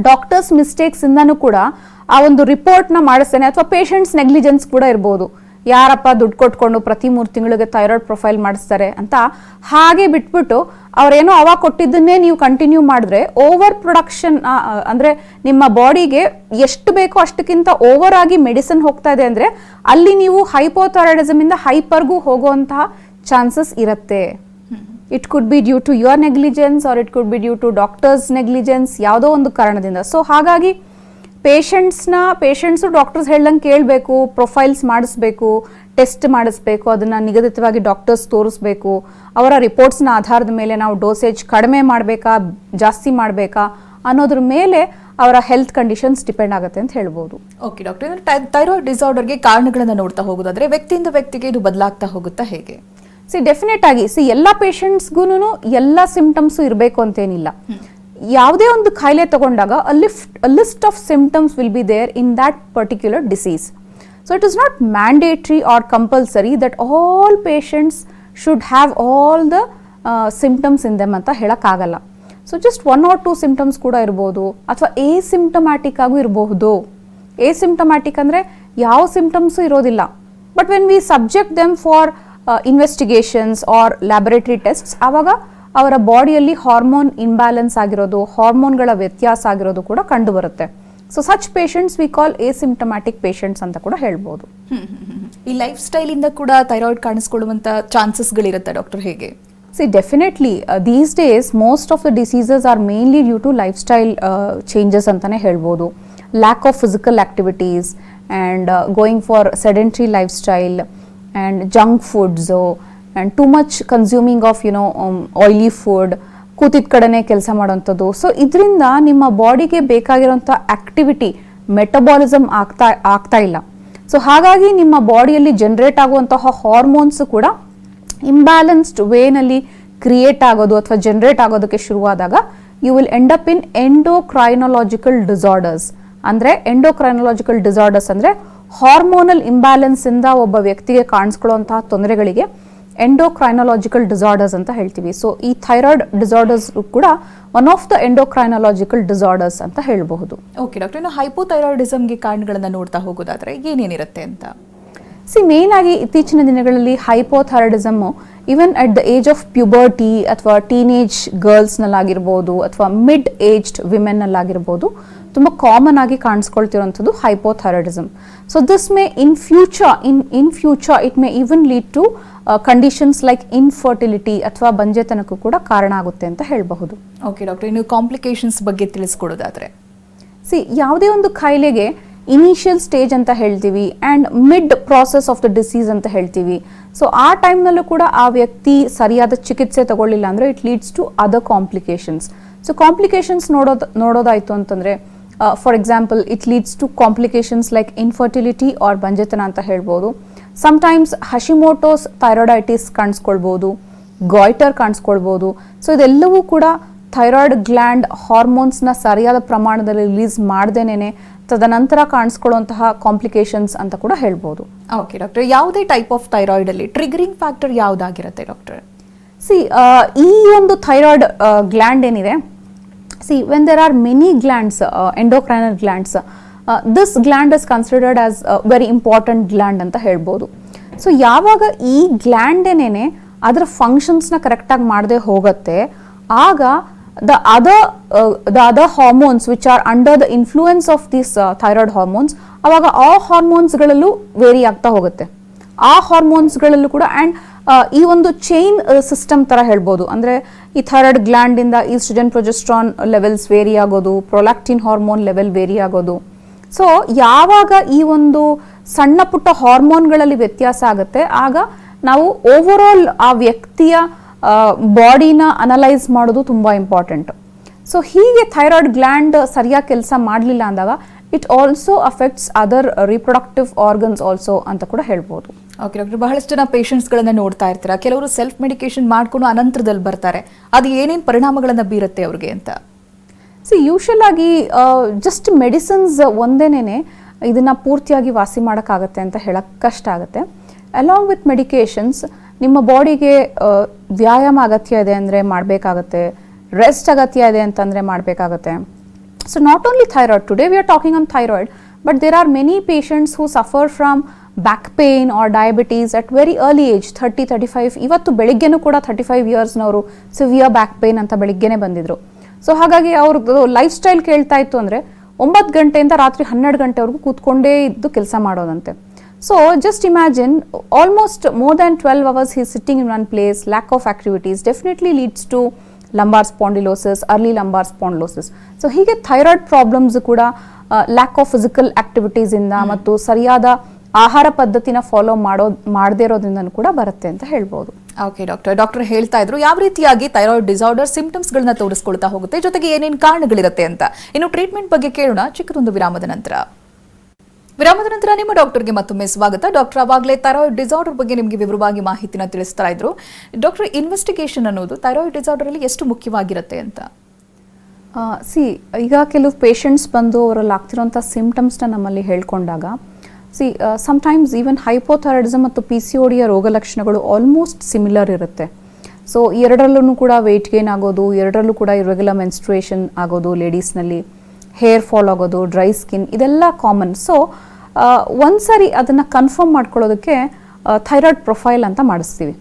ಡಾಕ್ಟರ್ಸ್ ಮಿಸ್ಟೇಕ್ಸ್ ಇಂದನೂ ಕೂಡ ಆ ಒಂದು ರಿಪೋರ್ಟ್ನ ಮಾಡಿಸ್ತೇನೆ ಅಥವಾ ಪೇಷಂಟ್ಸ್ ನೆಗ್ಲಿಜೆನ್ಸ್ ಕೂಡ ಇರ್ಬೋದು. ಯಾರಪ್ಪ ದುಡ್ಡು ಕೊಟ್ಕೊಂಡು ಪ್ರತಿ 3 ತಿಂಗಳಿಗೆ ಥೈರಾಯ್ಡ್ ಪ್ರೊಫೈಲ್ ಮಾಡಿಸ್ತಾರೆ ಅಂತ ಹಾಗೆ ಬಿಟ್ಬಿಟ್ಟು ಅವರೇನೋ ಅವಾಗ ಕೊಟ್ಟಿದ್ದನ್ನೇ ನೀವು ಕಂಟಿನ್ಯೂ ಮಾಡಿದ್ರೆ ಓವರ್ ಪ್ರೊಡಕ್ಷನ್ ಅಂದರೆ ನಿಮ್ಮ ಬಾಡಿಗೆ ಎಷ್ಟು ಬೇಕೋ ಅಷ್ಟಕ್ಕಿಂತ ಓವರ್ ಆಗಿ ಮೆಡಿಸಿನ್ ಹೋಗ್ತಾ ಇದೆ ಅಂದರೆ ಅಲ್ಲಿ ನೀವು ಹೈಪೋಥೈರಾಯ್ಡಿಸಮ್ ಇಂದ ಹೈಪರ್ಗೂ ಹೋಗುವಂತಹ ಚಾನ್ಸಸ್ ಇರುತ್ತೆ. It could be due to your negligence or it could be due to doctor's negligence, ಯಾವುದೋ ಒಂದು ಕಾರಣದಿಂದ. ಸೊ ಹಾಗಾಗಿ ಪೇಷಂಟ್ಸು ಡಾಕ್ಟರ್ಸ್ ಹೇಳ್ದಂಗೆ ಕೇಳಬೇಕು, ಪ್ರೊಫೈಲ್ಸ್ ಮಾಡಿಸ್ಬೇಕು, ಟೆಸ್ಟ್ ಮಾಡಿಸ್ಬೇಕು, ಅದನ್ನು ನಿಗದಿತವಾಗಿ ಡಾಕ್ಟರ್ಸ್ ತೋರಿಸ್ಬೇಕು. ಅವರ ರಿಪೋರ್ಟ್ಸ್ನ ಆಧಾರದ ಮೇಲೆ ನಾವು ಡೋಸೇಜ್ ಕಡಿಮೆ ಮಾಡಬೇಕಾ ಜಾಸ್ತಿ ಮಾಡಬೇಕಾ ಅನ್ನೋದ್ರ ಮೇಲೆ ಅವರ ಹೆಲ್ತ್ ಕಂಡೀಷನ್ಸ್ ಡಿಪೆಂಡ್ ಆಗುತ್ತೆ ಅಂತ ಹೇಳ್ಬೋದು. ಓಕೆ ಡಾಕ್ಟರ್, ಥೈರಾಯ್ಡ್ ಡಿಸಾರ್ಡರ್ಗೆ ಕಾರಣಗಳನ್ನು ನೋಡ್ತಾ ಹೋಗೋದಾದ್ರೆ ವ್ಯಕ್ತಿಯಿಂದ ವ್ಯಕ್ತಿಗೆ ಇದು ಬದಲಾಗ್ತಾ ಹೋಗುತ್ತಾ ಹೇಗೆ? ಡೆಫಿನೆಟ್ ಆಗಿ ಎಲ್ಲ ಪೇಷಂಟ್ಸ್ಗೂ ಎಲ್ಲ ಸಿಂಪ್ಟಮ್ಸು ಇರಬೇಕು ಅಂತೇನಿಲ್ಲ. ಯಾವುದೇ ಒಂದು ಕಾಯಿಲೆ ತಗೊಂಡಾಗ list of symptoms will be there in that particular disease. So it is not mandatory or compulsory that all patients should have all the symptoms in them ಅಂತ ಹೇಳೋಕ್ಕಾಗಲ್ಲ. ಸೊ ಜಸ್ಟ್ 1 or 2 ಸಿಂಪ್ಟಮ್ಸ್ ಕೂಡ ಇರ್ಬೋದು, ಅಥವಾ ಸಿಂಪ್ಟಮ್ಯಾಟಿಕ್ ಆಗೂ ಇರಬಹುದು. ಸಿಂಪ್ಟಮ್ಯಾಟಿಕ್ ಅಂದರೆ ಯಾವ ಸಿಂಪ್ಟಮ್ಸು ಇರೋದಿಲ್ಲ, but when we subject them for investigations or laboratory tests ಆವಾಗ ಅವರ ಬಾಡಿಯಲ್ಲಿ ಹಾರ್ಮೋನ್ ಇಂಬ್ಯಾಲೆನ್ಸ್ ಆಗಿರೋದು, ಹಾರ್ಮೋನ್ಗಳ ವ್ಯತ್ಯಾಸ ಆಗಿರೋದು ಕೂಡ ಕಂಡು ಬರುತ್ತೆ. So such patients we call symptomatic patients ಅಂತ ಕೂಡ ಹೇಳ್ಬೋದು. ಈ ಲೈಫ್ ಸ್ಟೈಲ್ ಇಂದ ಕೂಡ ಥೈರಾಯ್ಡ್ ಕಾಣಿಸ್ಕೊಳ್ಳುವಂತ ಚಾನ್ಸಸ್ಗಳಿರುತ್ತೆ ಡಾಕ್ಟರ್, ಹೇಗೆ? Definitely these days most of the diseases are mainly due to lifestyle changes ಅಂತಾನೆ ಹೇಳ್ಬೋದು. Lack of physical activities and going for sedentary lifestyle and junk foods and too much consuming of oily food, ಕೂತಿದ್ದ ಕಡೆನೇ ಕೆಲಸ ಮಾಡೋಂಥದ್ದು. ಸೊ ಇದರಿಂದ ನಿಮ್ಮ ಬಾಡಿಗೆ ಬೇಕಾಗಿರೋಂಥ ಆಕ್ಟಿವಿಟಿ ಮೆಟಬಾಲಿಸಮ್ ಆಗ್ತಾ ಇಲ್ಲ. ಸೊ ಹಾಗಾಗಿ ನಿಮ್ಮ ಬಾಡಿಯಲ್ಲಿ ಜನರೇಟ್ ಆಗುವಂತಹ ಹಾರ್ಮೋನ್ಸ್ ಕೂಡ ಇಂಬ್ಯಾಲೆನ್ಸ್ಡ್ ವೇನಲ್ಲಿ ಕ್ರಿಯೇಟ್ ಆಗೋದು ಅಥವಾ ಜನರೇಟ್ ಆಗೋದಕ್ಕೆ ಶುರುವಾದಾಗ you will end up in endocrinological disorders. ಅಂದರೆ ಎಂಡೋಕ್ರೈನೊಲಾಜಿಕಲ್ ಡಿಸಾರ್ಡರ್ಸ್ ಅಂದರೆ ಹಾರ್ಮೋನಲ್ ಇಂಬ್ಯಾಲೆನ್ಸ್ ಇಂದ ಒಬ್ಬ ವ್ಯಕ್ತಿಗೆ ಕಾಣಿಸ್ಕೊಳ್ಳುವಂತಹ ತೊಂದರೆಗಳಿಗೆ ಎಂಡೋಕ್ರೈನೊಲಾಜಿಕಲ್ ಡಿಸಾರ್ಡರ್ಸ್ ಅಂತ ಹೇಳ್ತೀವಿ. ಸೊ ಈ ಥೈರಾಯ್ಡ್ ಡಿಸಾರ್ಡರ್ಸ್ ಕೂಡ ಒನ್ ಆಫ್ ದ ಎಂಡೋಕ್ರೈನೊಲಾಜಿಕಲ್ ಡಿಸಾರ್ಡರ್ಸ್ ಅಂತ ಹೇಳಬಹುದು. ಓಕೆ ಡಾಕ್ಟರ್, ಇನ್ನು ಹೈಪೋಥೈರಾಯ್ಡಿಸಮ್ಗೆ ಕಾರಣಗಳನ್ನು ನೋಡ್ತಾ ಹೋಗೋದಾದ್ರೆ ಏನೇನಿರುತ್ತೆ ಅಂತ? ಮೇನ್ ಆಗಿ ಇತ್ತೀಚಿನ ದಿನಗಳಲ್ಲಿ hypothyroidism even at the age of puberty ಅಥವಾ ಟೀನೇಜ್ ಗರ್ಲ್ಸ್ನಲ್ಲಾಗಿರ್ಬೋದು ಅಥವಾ ಮಿಡ್ ಏಜ್ಡ್ ವಿಮೆನ್ನಲ್ಲಾಗಿರ್ಬೋದು ತುಂಬ ಕಾಮನ್ ಆಗಿ ಕಾಣಿಸ್ಕೊಳ್ತಿರೋಂಥದ್ದು hypothyroidism. So this may in future it may even lead to conditions like infertility ಅಥವಾ ಬಂಜೆತನಕ್ಕೂ ಕೂಡ ಕಾರಣ ಆಗುತ್ತೆ ಅಂತ ಹೇಳಬಹುದು. ಓಕೆ ಡಾಕ್ಟರ್, ಇನ್ನು ಕಾಂಪ್ಲಿಕೇಶನ್ಸ್ ಬಗ್ಗೆ ತಿಳಿಸ್ಕೊಡೋದಾದ್ರೆ? ಯಾವುದೇ ಒಂದು ಕಾಯಿಲೆಗೆ ಇನಿಷಿಯಲ್ ಸ್ಟೇಜ್ ಅಂತ ಹೇಳ್ತೀವಿ and mid process of the disease ಅಂತ ಹೇಳ್ತೀವಿ. ಸೊ ಆ ಟೈಮ್ನಲ್ಲೂ ಕೂಡ ಆ ವ್ಯಕ್ತಿ ಸರಿಯಾದ ಚಿಕಿತ್ಸೆ ತಗೊಳ್ಳಿಲ್ಲ ಅಂದರೆ it leads to other complications. So complications ನೋಡೋದಾಯಿತು ಅಂತಂದರೆ for example it leads to complications like infertility or ಬಂಜೆತನ ಅಂತ ಹೇಳ್ಬೋದು. ಸಮ್ಟೈಮ್ಸ್ ಹಶಿಮೋಟೋಸ್ ಥೈರಾಯ್ಡೈಟಿಸ್ ಕಾಣಿಸ್ಕೊಳ್ಬೋದು, ಗಾಯ್ಟರ್ ಕಾಣಿಸ್ಕೊಳ್ಬೋದು. ಸೊ ಇದೆಲ್ಲವೂ ಕೂಡ ಥೈರಾಯ್ಡ್ ಗ್ಲ್ಯಾಂಡ್ ಹಾರ್ಮೋನ್ಸ್ನ ಸರಿಯಾದ ಪ್ರಮಾಣದಲ್ಲಿ ರಿಲೀಸ್ ಮಾಡ್ದೇನೆ ತದನಂತರ ಕಾಣಿಸ್ಕೊಳ್ಳುವಂತಹ ಕಾಂಪ್ಲಿಕೇಶನ್ಸ್ ಅಂತ ಕೂಡ ಹೇಳ್ಬೋದು. ಓಕೆ ಡಾಕ್ಟರ್, ಯಾವುದೇ ಟೈಪ್ ಆಫ್ ಥೈರಾಯ್ಡ್ ಅಲ್ಲಿ ಟ್ರಿಗರಿಂಗ್ ಫ್ಯಾಕ್ಟರ್ ಯಾವುದಾಗಿರುತ್ತೆ ಡಾಕ್ಟರ್? ಈ ಒಂದು ಥೈರಾಯ್ಡ್ ಗ್ಲ್ಯಾಂಡ್ ಏನಿದೆ, when there are many glands, endocrinal glands, this gland is considered as a very important gland ಅಂತ ಹೇಳ್ಬೋದು. ಸೊ ಯಾವಾಗ ಈ ಗ್ಲ್ಯಾಂಡ್ ಏನೇನೆ ಅದರ ಫಂಕ್ಷನ್ಸ್ನ ಕರೆಕ್ಟಾಗಿ ಮಾಡದೆ ಹೋಗುತ್ತೆ, ಆಗ the other hormones which are under the influence of these thyroid hormones, ಅವಾಗ ಆ ಹಾರ್ಮೋನ್ಸ್ಗಳಲ್ಲೂ ವೇರಿ ಆಗ್ತಾ ಹೋಗುತ್ತೆ. ಆ ಹಾರ್ಮೋನ್ಸ್ಗಳಲ್ಲೂ ಕೂಡ ಆ್ಯಂಡ್ ಈ ಒಂದು ಚೈನ್ ಸಿಸ್ಟಮ್ ಥರ ಹೇಳ್ಬೋದು. ಅಂದರೆ ಈ ಥೈರಾಯ್ಡ್ ಗ್ಲ್ಯಾಂಡಿಂದ ಈಸ್ಟ್ರೋಜನ್ ಪ್ರೊಜೆಸ್ಟ್ರಾನ್ ಲೆವೆಲ್ಸ್ ವೇರಿ ಆಗೋದು, ಪ್ರೊಲ್ಯಾಕ್ಟಿನ್ ಹಾರ್ಮೋನ್ ಲೆವೆಲ್ ವೇರಿ ಆಗೋದು. ಸೊ ಯಾವಾಗ ಈ ಒಂದು ಸಣ್ಣ ಪುಟ್ಟ ಹಾರ್ಮೋನ್ಗಳಲ್ಲಿ ವ್ಯತ್ಯಾಸ ಆಗುತ್ತೆ, ಆಗ ನಾವು ಓವರಾಲ್ ಆ ವ್ಯಕ್ತಿಯ ಬಾಡಿನ ಅನಲೈಸ್ ಮಾಡೋದು ತುಂಬ ಇಂಪಾರ್ಟೆಂಟ್. ಸೊ ಹೀಗೆ ಥೈರಾಯ್ಡ್ ಗ್ಲ್ಯಾಂಡ್ ಸರಿಯಾಗಿ ಕೆಲಸ ಮಾಡಲಿಲ್ಲ ಅಂದಾಗ it also affects other reproductive organs also ಅಂತ ಕೂಡ ಹೇಳ್ಬೋದು. ಓಕೆ ಡಾಕ್ಟರ್, ಬಹಳಷ್ಟು ಜನ ಪೇಷಂಟ್ಸ್ಗಳನ್ನ ನೋಡ್ತಾ ಇರ್ತೀರಾ, ಕೆಲವರು ಸೆಲ್ಫ್ ಮೆಡಿಕೇಶನ್ ಮಾಡ್ಕೊಂಡು ಅನಂತರದಲ್ಲಿ ಬರ್ತಾರೆ, ಅದು ಏನೇನು ಪರಿಣಾಮಗಳನ್ನು ಬೀರುತ್ತೆ ಅವ್ರಿಗೆ ಅಂತ? ಯೂಶಲ್ ಆಗಿ ಜಸ್ಟ್ ಮೆಡಿಸಿನ್ಸ್ ಒಂದೇನೆ ಇದನ್ನ ಪೂರ್ತಿಯಾಗಿ ವಾಸಿ ಮಾಡೋಕ್ಕಾಗತ್ತೆ ಅಂತ ಹೇಳಕ್ ಕಷ್ಟ ಆಗುತ್ತೆ. ಅಲಾಂಗ್ ವಿತ್ ಮೆಡಿಕೇಶನ್ಸ್ ನಿಮ್ಮ ಬಾಡಿಗೆ ವ್ಯಾಯಾಮ ಅಗತ್ಯ ಇದೆ ಅಂದರೆ ಮಾಡಬೇಕಾಗತ್ತೆ, ರೆಸ್ಟ್ ಅಗತ್ಯ ಇದೆ ಅಂತಂದರೆ ಮಾಡಬೇಕಾಗತ್ತೆ. So not only thyroid, today we are talking on thyroid, but there are many patients who suffer from back pain or diabetes at very early age, 30-35. ಇವತ್ತು ಬೆಳಿಗ್ಗೆನೂ ಕೂಡ 35 ಇಯರ್ಸ್ನವರು ಸಿವಿಯರ್ ಬ್ಯಾಕ್ ಪೇನ್ ಅಂತ ಬೆಳಿಗ್ಗೆನೆ ಬಂದಿದ್ರು. ಸೊ ಹಾಗಾಗಿ ಅವ್ರದ್ದು ಲೈಫ್ ಸ್ಟೈಲ್ ಕೇಳ್ತಾ ಇತ್ತು ಅಂದರೆ 9 ಗಂಟೆಯಿಂದ ರಾತ್ರಿ 12 ಗಂಟೆವರೆಗೂ ಕೂತ್ಕೊಂಡೇ ಇದ್ದು ಕೆಲಸ ಮಾಡೋದಂತೆ. So just imagine, almost more than 12 hours he is sitting in one place. Lack of activities definitely leads to lumbar spondylosis, early lumbar spondylosis. So ಹೀಗೆ ಥೈರಾಯ್ಡ್ ಪ್ರಾಬ್ಲಮ್ಸ್ ಕೂಡ ಲ್ಯಾಕ್ ಆಫ್ ಫಿಸಿಕಲ್ ಆಕ್ಟಿವಿಟೀಸ್ ಇಂದ ಮತ್ತು ಸರಿಯಾದ ಆಹಾರ ಪದ್ಧತಿನ ಫಾಲೋ ಮಾಡದೇ ಇರೋದ್ರಿಂದ ಕೂಡ ಬರುತ್ತೆ ಅಂತ ಹೇಳ್ಬೋದು. ಓಕೆ ಡಾಕ್ಟರ್ ಹೇಳ್ತಾ ಇದ್ರು ಯಾವ ರೀತಿಯಾಗಿ ಥೈರಾಯ್ಡ್ ಡಿಸಾರ್ಡರ್ ಸಿಂಪ್ಟಮ್ಸ್ ಗಳನ್ನ ತೋರಿಸ್ಕೊಳ್ತಾ ಹೋಗುತ್ತೆ, ಜೊತೆಗೆ ಏನೇನು ಕಾರಣಗಳಿರುತ್ತೆ ಅಂತ. ಇನ್ನು ಟ್ರೀಟ್ಮೆಂಟ್ ಬಗ್ಗೆ ಕೇಳೋಣ ಚಿಕ್ಕದೊಂದು ವಿರಾಮದ ನಂತರ. ನಿಮ್ಮ ಡಾಕ್ಟರ್ಗೆ ಮತ್ತೊಮ್ಮೆ ಸ್ವಾಗತ. ಡಾಕ್ಟರ್, ಆವಾಗಲೇ ಥೈರಾಯ್ಡ್ ಡಿಸಾರ್ಡರ್ ಬಗ್ಗೆ ನಿಮಗೆ ವಿವರವಾಗಿ ಮಾಹಿತಿನ ತಿಳಿಸ್ತಾ ಇದ್ರು. ಡಾಕ್ಟರ್, ಇನ್ವೆಸ್ಟಿಗೇಷನ್ ಅನ್ನೋದು ಥೈರಾಯ್ಡ್ ಡಿಸಾರ್ಡರ್ ಅಲ್ಲಿ ಎಷ್ಟು ಮುಖ್ಯವಾಗಿರುತ್ತೆ ಅಂತ? ಈಗ ಕೆಲವು ಪೇಷಂಟ್ಸ್ ಬಂದು ಅವರಲ್ಲಿ ಆಗ್ತಿರೋಂಥ ಸಿಂಪ್ಟಮ್ಸ್ನ ನಮ್ಮಲ್ಲಿ ಹೇಳ್ಕೊಂಡಾಗ, ಸಮ್ಟೈಮ್ಸ್ ಈವನ್ ಹೈಪೋಥೈರಾಯ್ಡಿಸಮ್ ಮತ್ತು PCOD ರೋಗ ಲಕ್ಷಣಗಳು ಆಲ್ಮೋಸ್ಟ್ ಸಿಮಿಲರ್ ಇರುತ್ತೆ. ಸೊ ಎರಡರಲ್ಲೂ ಕೂಡ ವೆಯ್ಟ್ ಗೇನ್ ಆಗೋದು, ಎರಡರಲ್ಲೂ ಕೂಡ ಇರೆಗ್ಯುಲರ್ ಮೆನ್ಸ್ಟ್ರುಯೇಷನ್ ಆಗೋದು, ಲೇಡೀಸ್ನಲ್ಲಿ ಹೇರ್ ಫಾಲ್ ಆಗೋದು, ಡ್ರೈ ಸ್ಕಿನ್, ಇದೆಲ್ಲ ಕಾಮನ್. ಸೊ ಒಂದ್ಸರಿ ಅದನ್ನು ಕನ್ಫರ್ಮ್ ಮಾಡ್ಕೊಳ್ಳೋದಕ್ಕೆ ಥೈರಾಯ್ಡ್ ಪ್ರೊಫೈಲ್ ಅಂತ ಮಾಡಿಸ್ತೀವಿ.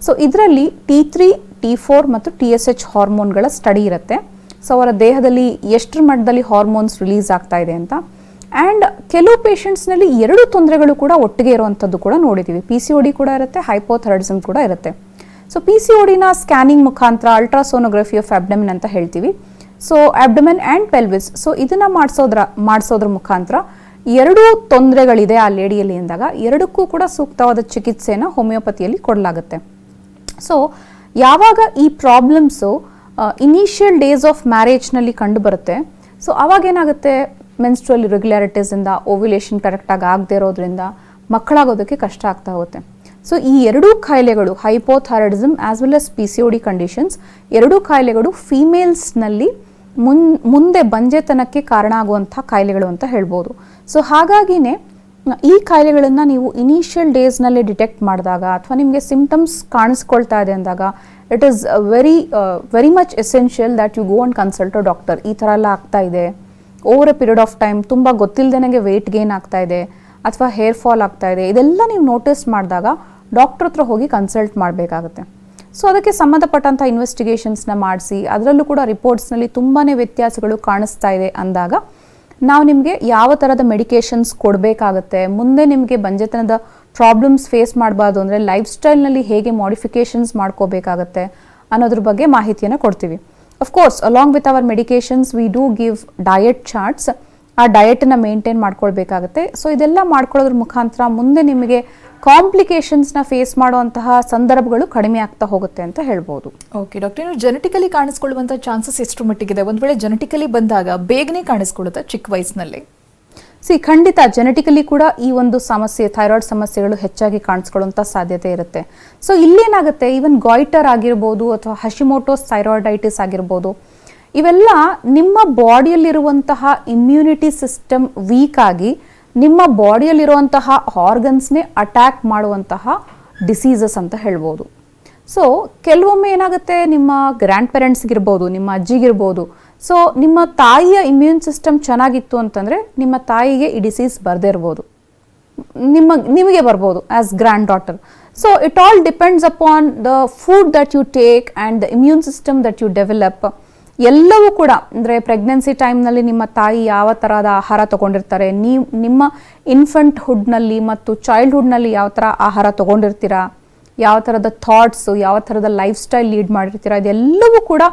ಸೊ ಇದರಲ್ಲಿ T3, T4 ಮತ್ತು TSH ಹಾರ್ಮೋನ್ಗಳ ಸ್ಟಡಿ ಇರುತ್ತೆ. ಸೊ ಅವರ ದೇಹದಲ್ಲಿ ಎಷ್ಟರ ಮಟ್ಟದಲ್ಲಿ ಹಾರ್ಮೋನ್ಸ್ ರಿಲೀಸ್ ಆಗ್ತಾ ಇದೆ ಅಂತ. ಆ್ಯಂಡ್ ಕೆಲವು ಪೇಷಂಟ್ಸ್ನಲ್ಲಿ ಎರಡು ತೊಂದರೆಗಳು ಕೂಡ ಒಟ್ಟಿಗೆ ಇರುವಂಥದ್ದು ಕೂಡ ನೋಡಿದ್ದೀವಿ. PCOD ಕೂಡ ಇರುತ್ತೆ, ಹೈಪೋಥೈರಾಯ್ಡಿಸಮ್ ಕೂಡ ಇರುತ್ತೆ. ಸೊ PCODನ ಸ್ಕ್ಯಾನಿಂಗ್ ಮುಖಾಂತರ ಅಲ್ಟ್ರಾಸೋನೋಗ್ರಫಿ ಆಫ್ ಅಬ್ಡಮಿನ್ ಅಂತ ಹೇಳ್ತೀವಿ. So abdomen and pelvis, so ಇದನ್ನು ಮಾಡಿಸೋದ್ರ ಮುಖಾಂತರ ಎರಡೂ ತೊಂದರೆಗಳಿದೆ ಆ ಲೇಡಿಯಲ್ಲಿ ಅಂದಾಗ ಎರಡಕ್ಕೂ ಕೂಡ ಸೂಕ್ತವಾದ ಚಿಕಿತ್ಸೆನ ಹೋಮಿಯೋಪತಿಯಲ್ಲಿ ಕೊಡಲಾಗುತ್ತೆ. ಸೊ ಯಾವಾಗ ಈ ಪ್ರಾಬ್ಲಮ್ಸು ಇನಿಷಿಯಲ್ ಡೇಸ್ ಆಫ್ ಮ್ಯಾರೇಜ್ನಲ್ಲಿ ಕಂಡು ಬರುತ್ತೆ, ಸೊ ಅವಾಗೇನಾಗುತ್ತೆ, ಮೆನ್ಸ್ಟ್ರುವಲ್ ಇರೆಗ್ಯುಲಾರಿಟೀಸಿಂದ ಓವ್ಯುಲೇಷನ್ ಕರೆಕ್ಟಾಗಿ ಆಗದೆ ಇರೋದ್ರಿಂದ ಮಕ್ಕಳಾಗೋದಕ್ಕೆ ಕಷ್ಟ ಆಗ್ತಾ ಹೋಗುತ್ತೆ. ಸೊ ಈ ಎರಡೂ ಕಾಯಿಲೆಗಳು, hypothyroidism as well as PCOD conditions, ಎರಡೂ ಕಾಯಿಲೆಗಳು ಫೀಮೇಲ್ಸ್ನಲ್ಲಿ ಮುಂದೆ ಬಂಜೆತನಕ್ಕೆ ಕಾರಣ ಆಗುವಂಥ ಕಾಯಿಲೆಗಳು ಅಂತ ಹೇಳ್ಬೋದು. ಸೊ ಹಾಗಾಗಿನೇ ಈ ಕಾಯಿಲೆಗಳನ್ನು ನೀವು ಇನಿಷಿಯಲ್ ಡೇಸ್ನಲ್ಲಿ ಡಿಟೆಕ್ಟ್ ಮಾಡಿದಾಗ ಅಥವಾ ನಿಮಗೆ ಸಿಂಪ್ಟಮ್ಸ್ ಕಾಣಿಸ್ಕೊಳ್ತಾ ಇದೆ ಅಂದಾಗ it is very much essential that you go and consult a doctor. ಈ ಥರ ಎಲ್ಲ ಆಗ್ತಾ ಇದೆ, over a period of time ತುಂಬ ಗೊತ್ತಿಲ್ಲದೇನೆ ವೆಯ್ಟ್ ಗೇನ್ ಆಗ್ತಾ ಇದೆ ಅಥವಾ ಹೇರ್ ಫಾಲ್ ಆಗ್ತಾ ಇದೆ, ಇದೆಲ್ಲ ನೀವು ನೋಟಿಸ್ ಮಾಡಿದಾಗ ಡಾಕ್ಟರ್ ಹತ್ರ ಹೋಗಿ ಕನ್ಸಲ್ಟ್ ಮಾಡಬೇಕಾಗುತ್ತೆ. ಸೊ ಅದಕ್ಕೆ ಸಂಬಂಧಪಟ್ಟಂಥ ಇನ್ವೆಸ್ಟಿಗೇಷನ್ಸ್ನ ಮಾಡಿಸಿ ಅದರಲ್ಲೂ ಕೂಡ ರಿಪೋರ್ಟ್ಸ್ನಲ್ಲಿ ತುಂಬಾ ವ್ಯತ್ಯಾಸಗಳು ಕಾಣಿಸ್ತಾ ಇದೆ ಅಂದಾಗ ನಾವು ನಿಮಗೆ ಯಾವ ಥರದ ಮೆಡಿಕೇಷನ್ಸ್ ಕೊಡಬೇಕಾಗತ್ತೆ, ಮುಂದೆ ನಿಮಗೆ ಬಂಜೆತನದ ಪ್ರಾಬ್ಲಮ್ಸ್ ಫೇಸ್ ಮಾಡಬಾರ್ದು ಅಂದರೆ ಲೈಫ್ ಸ್ಟೈಲ್ನಲ್ಲಿ ಹೇಗೆ ಮಾಡಿಫಿಕೇಷನ್ಸ್ ಮಾಡ್ಕೋಬೇಕಾಗತ್ತೆ ಅನ್ನೋದ್ರ ಬಗ್ಗೆ ಮಾಹಿತಿಯನ್ನು ಕೊಡ್ತೀವಿ. Of course along with our medications we do give diet charts ಆ ಡಯಟನ್ನು ಮೇಂಟೈನ್ ಮಾಡ್ಕೊಳ್ಬೇಕಾಗತ್ತೆ. ಸೊ ಇದೆಲ್ಲ ಮಾಡ್ಕೊಳ್ಳೋದ್ರ ಮುಖಾಂತರ ಮುಂದೆ ನಿಮಗೆ ಕಾಂಪ್ಲಿಕೇಶನ್ಸ್ನ ಫೇಸ್ ಮಾಡುವಂತಹ ಸಂದರ್ಭಗಳು ಕಡಿಮೆ ಆಗ್ತಾ ಹೋಗುತ್ತೆ ಅಂತ ಹೇಳ್ಬೋದು. ಓಕೆ ಡಾಕ್ಟರ್, ಇನ್ನು ಜೆನೆಟಿಕಲಿ ಕಾಣಿಸ್ಕೊಳ್ಳುವಂಥ ಚಾನ್ಸಸ್ ಎಷ್ಟು ಮಟ್ಟಿಗಿದೆ? ಒಂದು ವೇಳೆ ಜೆನೆಟಿಕಲಿ ಬಂದಾಗ ಬೇಗನೆ ಕಾಣಿಸ್ಕೊಳ್ಳುತ್ತಾ ಚಿಕ್ಕ ವಯಸ್ಸಿನಲ್ಲಿ? ಖಂಡಿತ ಜೆನೆಟಿಕಲಿ ಕೂಡ ಈ ಒಂದು ಸಮಸ್ಯೆ, ಥೈರಾಯ್ಡ್ ಸಮಸ್ಯೆಗಳು ಹೆಚ್ಚಾಗಿ ಕಾಣಿಸ್ಕೊಳ್ಳುವಂಥ ಸಾಧ್ಯತೆ ಇರುತ್ತೆ. ಸೊ ಇಲ್ಲೇನಾಗುತ್ತೆ, ಈವನ್ ಗಾಯ್ಟರ್ ಆಗಿರ್ಬೋದು ಅಥವಾ ಹಶಿಮೋಟೋಸ್ ಥೈರಾಯ್ಡೈಟಿಸ್ ಆಗಿರ್ಬೋದು, ಇವೆಲ್ಲ ನಿಮ್ಮ ಬಾಡಿಯಲ್ಲಿರುವಂತಹ ಇಮ್ಯುನಿಟಿ ಸಿಸ್ಟಮ್ ವೀಕ್ ಆಗಿ ನಿಮ್ಮ ಬಾಡಿಯಲ್ಲಿರುವಂತಹ ಆರ್ಗನ್ಸ್ನೇ ಅಟ್ಯಾಕ್ ಮಾಡುವಂತಹ ಡಿಸೀಸಸ್ ಅಂತ ಹೇಳ್ಬೋದು. ಸೊ ಕೆಲವೊಮ್ಮೆ ಏನಾಗುತ್ತೆ, ನಿಮ್ಮ ಗ್ರ್ಯಾಂಡ್ ಪೇರೆಂಟ್ಸ್ಗಿರ್ಬೋದು, ನಿಮ್ಮ ಅಜ್ಜಿಗಿರ್ಬೋದು, ಸೊ ನಿಮ್ಮ ತಾಯಿಯ ಇಮ್ಯೂನ್ ಸಿಸ್ಟಮ್ ಚೆನ್ನಾಗಿತ್ತು ಅಂತಂದರೆ ನಿಮ್ಮ ತಾಯಿಗೆ ಈ ಡಿಸೀಸ್ ಬರದೇ ಇರ್ಬೋದು, ನಿಮಗೆ ಬರ್ಬೋದು as granddaughter. So it all depends upon the food that you take and the immune system that you develop. ಎಲ್ಲವೂ ಕೂಡ ಅಂದರೆ ಪ್ರೆಗ್ನೆನ್ಸಿ ಟೈಮ್ನಲ್ಲಿ ನಿಮ್ಮ ತಾಯಿ ಯಾವ ಥರದ ಆಹಾರ ತೊಗೊಂಡಿರ್ತಾರೆ, ನಿಮ್ಮ ಇನ್ಫೆಂಟ್ ಹುಡ್ನಲ್ಲಿ ಮತ್ತು ಚೈಲ್ಡ್ಹುಡ್ನಲ್ಲಿ ಯಾವ ಥರ ಆಹಾರ ತೊಗೊಂಡಿರ್ತೀರಾ, ಯಾವ ಥರದ ಥಾಟ್ಸು, ಯಾವ ಥರದ ಲೈಫ್ ಸ್ಟೈಲ್ ಲೀಡ್ ಮಾಡಿರ್ತೀರಾ, ಇದೆಲ್ಲವೂ ಕೂಡ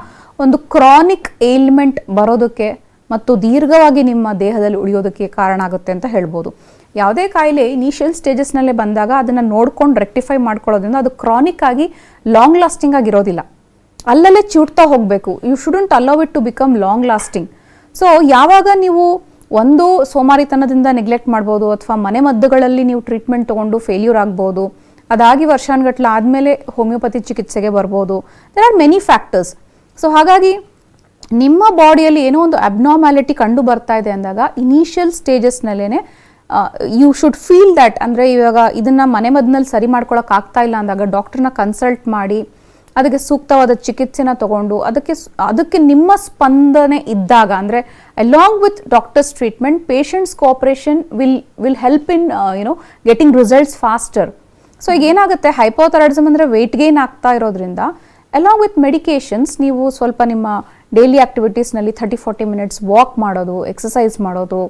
ಒಂದು ಕ್ರಾನಿಕ್ ಏಲ್ಮೆಂಟ್ ಬರೋದಕ್ಕೆ ಮತ್ತು ದೀರ್ಘವಾಗಿ ನಿಮ್ಮ ದೇಹದಲ್ಲಿ ಉಳಿಯೋದಕ್ಕೆ ಕಾರಣ ಆಗುತ್ತೆ ಅಂತ ಹೇಳ್ಬೋದು. ಯಾವುದೇ ಕಾಯಿಲೆ ಇನಿಷಿಯಲ್ ಸ್ಟೇಜಸ್ನಲ್ಲೇ ಬಂದಾಗ ಅದನ್ನು ನೋಡ್ಕೊಂಡು ರೆಕ್ಟಿಫೈ ಮಾಡ್ಕೊಳ್ಳೋದ್ರಿಂದ ಅದು ಕ್ರಾನಿಕ್ ಆಗಿ ಲಾಂಗ್ ಲಾಸ್ಟಿಂಗ್ ಆಗಿರೋದಿಲ್ಲ, ಅಲ್ಲಲ್ಲೇ ಚಿಡ್ತಾ ಹೋಗಬೇಕು. You shouldn't allow it to become long lasting. So ಯಾವಾಗ ನೀವು ಒಂದು ಸೋಮಾರಿತನದಿಂದ ನೆಗ್ಲೆಕ್ಟ್ ಮಾಡ್ಬೋದು ಅಥವಾ ಮನೆ ಮದ್ದುಗಳಲ್ಲಿ ನೀವು ಟ್ರೀಟ್ಮೆಂಟ್ ತೊಗೊಂಡು ಫೇಲ್ಯೂರ್ ಆಗ್ಬೋದು, ಅದಾಗಿ ವರ್ಷಾನುಗಟ್ಟಲೆ ಆದಮೇಲೆ ಹೋಮಿಯೋಪತಿ ಚಿಕಿತ್ಸೆಗೆ ಬರ್ಬೋದು. There are many factors. So ಹಾಗಾಗಿ ನಿಮ್ಮ ಬಾಡಿಯಲ್ಲಿ ಏನೋ ಒಂದು ಅಬ್ನಾರ್ಮ್ಯಾಲಿಟಿ ಕಂಡು ಬರ್ತಾ ಇದೆ ಅಂದಾಗ ಇನಿಷಿಯಲ್ ಸ್ಟೇಜಸ್ನಲ್ಲೇ ಯು ಶುಡ್ ಫೀಲ್ ದ್ಯಾಟ್, ಅಂದರೆ ಇವಾಗ ಇದನ್ನು ಮನೆ ಮದ್ದಿನಲ್ಲಿ ಸರಿ ಮಾಡ್ಕೊಳಕ್ಕೆ ಆಗ್ತಾ ಇಲ್ಲ ಅಂದಾಗ ಡಾಕ್ಟ್ರನ್ನ ಕನ್ಸಲ್ಟ್ ಮಾಡಿ ಅದಕ್ಕೆ ಸೂಕ್ತವಾದ ಚಿಕಿತ್ಸೆನ ತಗೊಂಡು ಅದಕ್ಕೆ ನಿಮ್ಮ ಸ್ಪಂದನೆ ಇದ್ದಾಗ, ಅಂದರೆ along with doctors treatment patients cooperation will help in getting results faster. So ಈಗ ಏನಾಗುತ್ತೆ, ಹೈಪೋಥೈರಾಯ್ಡಿಸಮ್ ಅಂದರೆ ವೆಯ್ಟ್ ಗೇನ್ ಆಗ್ತಾ ಇರೋದ್ರಿಂದ ಅಲಾಂಗ್ ವಿತ್ ಮೆಡಿಕೇಷನ್ಸ್ ನೀವು ಸ್ವಲ್ಪ ನಿಮ್ಮ ಡೈಲಿ ಆಕ್ಟಿವಿಟೀಸ್ನಲ್ಲಿ 30-40 ಮಿನಿಟ್ಸ್ ವಾಕ್ ಮಾಡೋದು, ಎಕ್ಸಸೈಸ್ ಮಾಡೋದು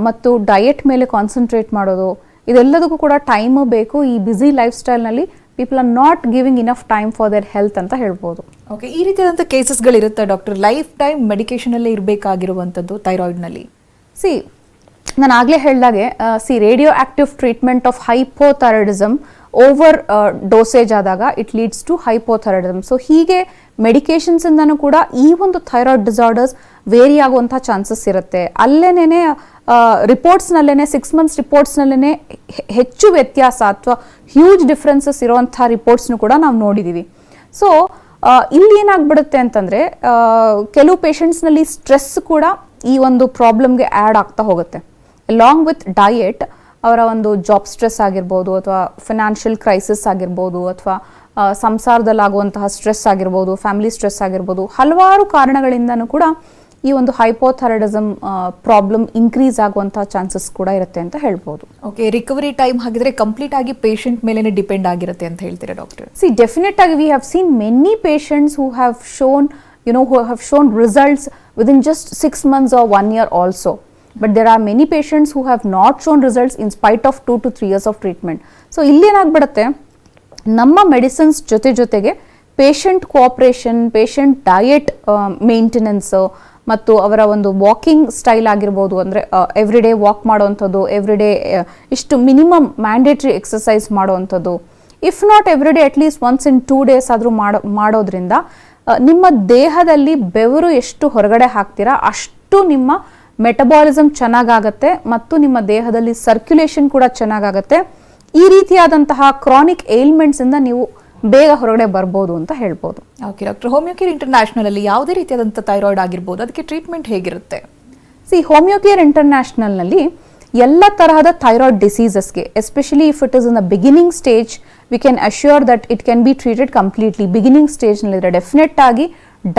ಮತ್ತು ಡಯಟ್ ಮೇಲೆ ಕಾನ್ಸಂಟ್ರೇಟ್ ಮಾಡೋದು, ಇದೆಲ್ಲದಕ್ಕೂ ಕೂಡ ಟೈಮು ಬೇಕು. ಈ ಬ್ಯುಸಿ ಲೈಫ್ ಸ್ಟೈಲ್ನಲ್ಲಿ people are not giving enough time for their health ಅಂತ ಹೇಳ್ಬೋದು. ಓಕೆ, ಈ ರೀತಿಯಾದಂಥ ಕೇಸಸ್ಗಳಿರುತ್ತೆ ಡಾಕ್ಟರ್, ಲೈಫ್ ಟೈಮ್ ಮೆಡಿಕೇಷನಲ್ಲೇ ಇರಬೇಕಾಗಿರುವಂಥದ್ದು ಥೈರಾಯ್ಡ್ನಲ್ಲಿ? ನಾನು ಆಗಲೇ ಹೇಳಿದಾಗೆ radio active treatment of hypothyroidism over dosage ಆದಾಗ it leads to hypothyroidism. So ಹೀಗೆ ಮೆಡಿಕೇಶನ್ಸಿಂದನೂ ಕೂಡ ಈ ಒಂದು ಥೈರಾಯ್ಡ್ ಡಿಸಾರ್ಡರ್ಸ್ ವೇರಿ ಆಗುವಂಥ ಚಾನ್ಸಸ್ ಇರುತ್ತೆ. ಅಲ್ಲೇನೇ ರಿಪೋರ್ಟ್ಸ್ನಲ್ಲೇ 6 months ರಿಪೋರ್ಟ್ಸ್ನಲ್ಲೇ ಹೆಚ್ಚು ವ್ಯತ್ಯಾಸ ಅಥವಾ ಹ್ಯೂಜ್ ಡಿಫ್ರೆನ್ಸಸ್ ಇರುವಂಥ ರಿಪೋರ್ಟ್ಸ್ನು ಕೂಡ ನಾವು ನೋಡಿದ್ದೀವಿ. ಸೊ ಇಲ್ಲಿ ಏನಾಗ್ಬಿಡುತ್ತೆ ಅಂತಂದರೆ ಕೆಲವು ಪೇಷಂಟ್ಸ್ನಲ್ಲಿ ಸ್ಟ್ರೆಸ್ ಕೂಡ ಈ ಒಂದು ಪ್ರಾಬ್ಲಮ್ಗೆ ಆ್ಯಡ್ ಆಗ್ತಾ ಹೋಗುತ್ತೆ. ಅಲಾಂಗ್ ವಿತ್ ಡಯಟ್ ಅವರ ಒಂದು ಜಾಬ್ ಸ್ಟ್ರೆಸ್ ಆಗಿರ್ಬೋದು ಅಥವಾ ಫಿನಾನ್ಷಿಯಲ್ ಕ್ರೈಸಿಸ್ ಆಗಿರ್ಬೋದು ಅಥವಾ ಸಂಸಾರದಲ್ಲಾಗುವಂತಹ ಸ್ಟ್ರೆಸ್ ಆಗಿರ್ಬೋದು, ಫ್ಯಾಮಿಲಿ ಸ್ಟ್ರೆಸ್ ಆಗಿರ್ಬೋದು, ಹಲವಾರು ಕಾರಣಗಳಿಂದನೂ ಕೂಡ ಈ ಒಂದು ಹೈಪೋಥೈರಾಯ್ಡಿಸಮ್ ಪ್ರಾಬ್ಲಮ್ ಇನ್ಕ್ರೀಸ್ ಆಗುವಂತಹ ಚಾನ್ಸಸ್ ಕೂಡ ಇರುತ್ತೆ ಅಂತ ಹೇಳ್ಬೋದು. ಓಕೆ, ರಿಕವರಿ ಟೈಮ್ ಹಾಗಿದ್ರೆ ಕಂಪ್ಲೀಟ್ ಆಗಿ ಪೇಷಂಟ್ ಮೇಲೇನೆ ಡಿಪೆಂಡ್ ಆಗಿರುತ್ತೆ ಅಂತ ಹೇಳ್ತೀರಾ ಡಾಕ್ಟರ್? ಡೆಫಿನೆಟ್ ಆಗಿ we have seen many patients who have shown results within just 6 months or 1 year also. But there are many patients who have not shown results in spite of 2 to 3 years of treatment. So ಇಲ್ಲಿ ಏನಾಗ್ಬಿಡುತ್ತೆ, ನಮ್ಮ ಮೆಡಿಸಿನ್ಸ್ ಜೊತೆಗೆ patient cooperation, patient diet maintenance ಮತ್ತು ಅವರ ಒಂದು ವಾಕಿಂಗ್ ಸ್ಟೈಲ್ ಆಗಿರ್ಬೋದು, ಅಂದರೆ ಎವ್ರಿ ಡೇ ವಾಕ್ ಮಾಡೋವಂಥದ್ದು, ಎವ್ರಿ ಡೇ ಇಷ್ಟು ಮಿನಿಮಮ್ ಮ್ಯಾಂಡೇಟ್ರಿ ಎಕ್ಸಸೈಸ್ ಮಾಡೋವಂಥದ್ದು, if not every day at least once in 2 days ಆದರೂ ಮಾಡೋದ್ರಿಂದ ನಿಮ್ಮ ದೇಹದಲ್ಲಿ ಬೆವರು ಎಷ್ಟು ಹೊರಗಡೆ ಹಾಕ್ತೀರಾ ಅಷ್ಟು ನಿಮ್ಮ ಮೆಟಬಾಲಿಸಮ್ ಚೆನ್ನಾಗಾಗತ್ತೆ ಮತ್ತು ನಿಮ್ಮ ದೇಹದಲ್ಲಿ ಸರ್ಕ್ಯುಲೇಷನ್ ಕೂಡ ಚೆನ್ನಾಗಾಗತ್ತೆ. ಈ ರೀತಿಯಾದಂತಹ ಕ್ರಾನಿಕ್ ಏಲ್ಮೆಂಟ್ಸಿಂದ ನೀವು ಬೇಗ ಹೊರಗಡೆ ಬರ್ಬೋದು ಅಂತ ಹೇಳ್ಬೋದು. ಓಕೆ ಡಾಕ್ಟರ್, ಹೋಮಿಯೋಕೇರ್ ಇಂಟರ್ನ್ಯಾಷನಲ್ ಅಲ್ಲಿ ಯಾವುದೇ ರೀತಿಯಾದಂಥ ಥೈರಾಯ್ಡ್ ಆಗಿರ್ಬೋದು, ಅದಕ್ಕೆ ಟ್ರೀಟ್ಮೆಂಟ್ ಹೇಗಿರುತ್ತೆ? ಹೋಮಿಯೋಕೇರ್ ಇಂಟರ್ನ್ಯಾಷನಲ್ನಲ್ಲಿ ಎಲ್ಲ ತರಹದ ಥೈರಾಯ್ಡ್ ಡಿಸೀಸಸ್ಗೆ, especially if it is in the beginning stage, we can assure that it can be treated completely. Beginning ಸ್ಟೇಜ್ನಲ್ಲಿದ್ದರೆ ಡೆಫಿನೆಟ್ ಆಗಿ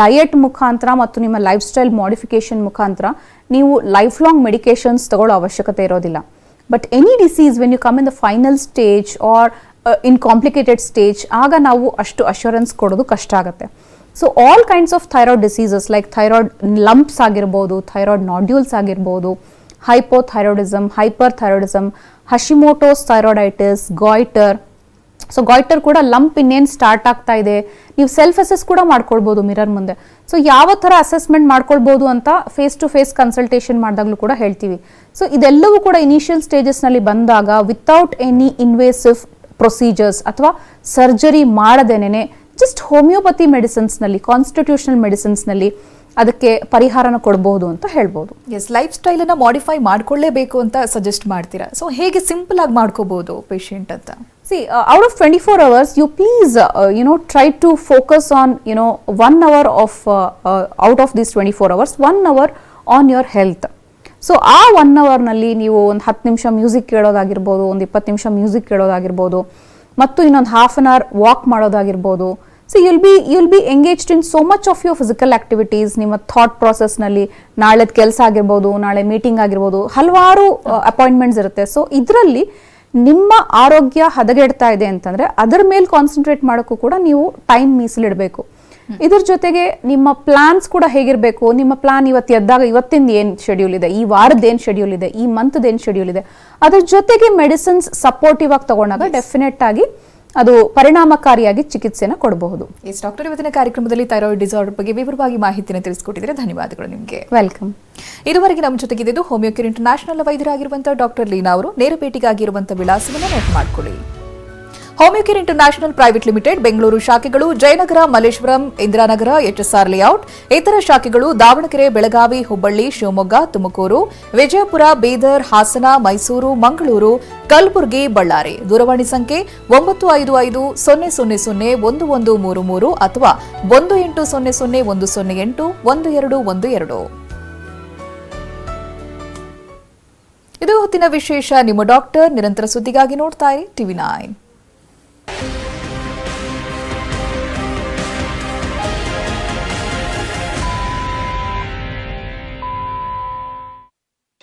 ಡಯಟ್ ಮುಖಾಂತರ ಮತ್ತು ನಿಮ್ಮ ಲೈಫ್ ಸ್ಟೈಲ್ ಮಾಡಿಫಿಕೇಶನ್ ಮುಖಾಂತರ ನೀವು ಲೈಫ್ ಲಾಂಗ್ ಮೆಡಿಕೇಶನ್ಸ್ ತಗೊಳ್ಳೋ ಅವಶ್ಯಕತೆ ಇರೋದಿಲ್ಲ. But any disease when you come in the final stage or in complicated stage, ಆಗ ನಾವು ಅಷ್ಟು ಅಶ್ಯೂರೆನ್ಸ್ ಕೊಡೋದು ಕಷ್ಟ ಆಗುತ್ತೆ. So all kinds of thyroid diseases like thyroid lumps ಆಗಿರ್ಬೋದು, ಥೈರಾಯ್ಡ್ ನಾಡ್ಯೂಲ್ಸ್ ಆಗಿರ್ಬೋದು, hypothyroidism, hyper thyroidism, Hashimoto's thyroiditis, goiter, so goiter ಕೂಡ ಲಂಪ್ ಇನ್ನೇನು ಸ್ಟಾರ್ಟ್ ಆಗ್ತಾ ಇದೆ, ನೀವು ಸೆಲ್ಫ್ ಅಸೆಸ್ ಕೂಡ ಮಾಡ್ಕೊಳ್ಬೋದು ಮಿರರ್ ಮುಂದೆ. ಸೊ ಯಾವ ಥರ ಅಸೆಸ್ಮೆಂಟ್ ಮಾಡ್ಕೊಳ್ಬೋದು ಅಂತ ಫೇಸ್ ಟು ಫೇಸ್ ಕನ್ಸಲ್ಟೇಷನ್ ಮಾಡಿದಾಗಲೂ ಕೂಡ ಹೇಳ್ತೀವಿ. ಸೊ ಇದೆಲ್ಲವೂ ಕೂಡ ಇನಿಷಿಯಲ್ ಸ್ಟೇಜಸ್ನಲ್ಲಿ ಬಂದಾಗ ವಿತೌಟ್ ಎನಿ ಇನ್ವೇಸಿವ್ ಪ್ರೊಸೀಜರ್ಸ್ ಅಥವಾ ಸರ್ಜರಿ ಮಾಡದೇನೆ ಜಸ್ಟ್ ಹೋಮಿಯೋಪತಿ ಮೆಡಿಸಿನ್ಸ್ನಲ್ಲಿ, ಕಾನ್ಸ್ಟಿಟ್ಯೂಷನಲ್ ಮೆಡಿಸಿನ್ಸ್ನಲ್ಲಿ ಅದಕ್ಕೆ ಪರಿಹಾರನ ಕೊಡಬಹುದು ಅಂತ ಹೇಳ್ಬೋದು. ಎಸ್, ಲೈಫ್ ಸ್ಟೈಲನ್ನು ಮಾಡಿಫೈ ಮಾಡ್ಕೊಳ್ಳೇಬೇಕು ಅಂತ ಸಜೆಸ್ಟ್ ಮಾಡ್ತೀರಾ. ಸೊ ಹೇಗೆ ಸಿಂಪಲ್ ಆಗಿ ಮಾಡ್ಕೋಬಹುದು ಪೇಷಂಟ್ ಅಂತ? See, out of 24 hours, you please, try to focus on, 1 hour of, out of these 24 hours, 1 hour on your health. So ಆ 1 ಅವರ್ನಲ್ಲಿ ನೀವು ಒಂದು 10 ನಿಮಿಷ ಮ್ಯೂಸಿಕ್ ಕೇಳೋದಾಗಿರ್ಬೋದು, ಒಂದು 20 ನಿಮಿಷ ಮ್ಯೂಸಿಕ್ ಕೇಳೋದಾಗಿರ್ಬೋದು, ಮತ್ತು ಇನ್ನೊಂದು ಹಾಫ್ ಅನ್ ಅವರ್ ವಾಕ್ ಮಾಡೋದಾಗಿರ್ಬೋದು. So you'll be engaged in so much of your physical activities. ನಿಮ್ಮ ಥಾಟ್ ಪ್ರಾಸೆಸ್ನಲ್ಲಿ ನಾಳೆದ ಕೆಲಸ ಆಗಿರ್ಬೋದು, ನಾಳೆ ಮೀಟಿಂಗ್ ಆಗಿರ್ಬೋದು, ಹಲವಾರು ಅಪಾಯಿಂಟ್ಮೆಂಟ್ಸ್ ಇರುತ್ತೆ. ಸೊ ಇದರಲ್ಲಿ ನಿಮ್ಮ ಆರೋಗ್ಯ ಹದಗೆಡ್ತಾ ಇದೆ ಅಂತಂದ್ರೆ ಅದರ ಮೇಲೆ ಕಾನ್ಸಂಟ್ರೇಟ್ ಮಾಡೋಕ್ಕೂ ಕೂಡ ನೀವು ಟೈಮ್ ಮೀಸಲಿಡಬೇಕು. ಇದ್ರ ಜೊತೆಗೆ ನಿಮ್ಮ ಪ್ಲಾನ್ಸ್ ಕೂಡ ಹೇಗಿರಬೇಕು, ನಿಮ್ಮ ಪ್ಲಾನ್ ಇವತ್ತು ಎದ್ದಾಗ ಇವತ್ತಿಂದ ಏನು ಶೆಡ್ಯೂಲ್ ಇದೆ, ಈ ವಾರದ ಏನು ಶೆಡ್ಯೂಲ್ ಇದೆ, ಈ ಮಂತ್ದ ಏನು ಶೆಡ್ಯೂಲ್ ಇದೆ, ಅದ್ರ ಜೊತೆಗೆ ಮೆಡಿಸಿನ್ಸ್ ಸಪೋರ್ಟಿವ್ ಆಗಿ ತಗೊಂಡಾಗ ಡೆಫಿನೆಟ್ ಆಗಿ ಅದು ಪರಿಣಾಮಕಾರಿಯಾಗಿ ಚಿಕಿತ್ಸೆನ ಕೊಡಬಹುದು. ಎಸ್ ಡಾಕ್ಟರ್, ಇವತ್ತಿನ ಕಾರ್ಯಕ್ರಮದಲ್ಲಿ ಥೈರಾಯ್ಡ್ ಡಿಸಾರ್ಡರ್ ಬಗ್ಗೆ ವಿವರವಾಗಿ ಮಾಹಿತಿಯನ್ನು ತಿಳಿಸಿಕೊಟ್ಟಿದ್ರೆ ಧನ್ಯವಾದಗಳು ನಿಮಗೆ. ವೆಲ್ಕಮ್. ಇದುವರೆಗೆ ನಮ್ಮ ಜೊತೆಗಿದ್ದು ಹೋಮಿಯೋಕೇರ್ ಇಂಟರ್ನ್ಯಾಷನಲ್ ವೈದ್ಯರಾಗಿರುವಂತಹ ಡಾಕ್ಟರ್ ಲೀನಾ ಅವರು. ನೇರ ಭೇಟಿಗಾಗಿರುವಂತಹ ವಿಳಾಸವನ್ನು ನೋಟ್ ಮಾಡಿಕೊಳ್ಳಿ. Homeocare international private limited Bengaluru ಶಾಖೆಗಳು ಜಯನಗರ, ಮಲ್ಲೇಶ್ವರಂ, ಇಂದಿರಾನಗರ, ಎಚ್ಎಸ್ಆರ್ ಲೇಔಟ್. ಇತರ ಶಾಖೆಗಳು ದಾವಣಗೆರೆ, ಬೆಳಗಾವಿ, ಹುಬ್ಬಳ್ಳಿ, ಶಿವಮೊಗ್ಗ, ತುಮಕೂರು, ವಿಜಯಪುರ, ಬೀದರ್, ಹಾಸನ, ಮೈಸೂರು, ಮಂಗಳೂರು, ಕಲಬುರಗಿ, ಬಳ್ಳಾರಿ. ದೂರವಾಣಿ ಸಂಖ್ಯೆ 9550001133 ಅಥವಾ 180010081212. ಇದು ಹೊತ್ತಿನ ವಿಶೇಷ. ನಿಮ್ಮ ಡಾಕ್ಟರ್. ನಿರಂತರ ಸುದ್ದಿಗಾಗಿ ನೋಡ್ತಾ ಇರಿ TV9.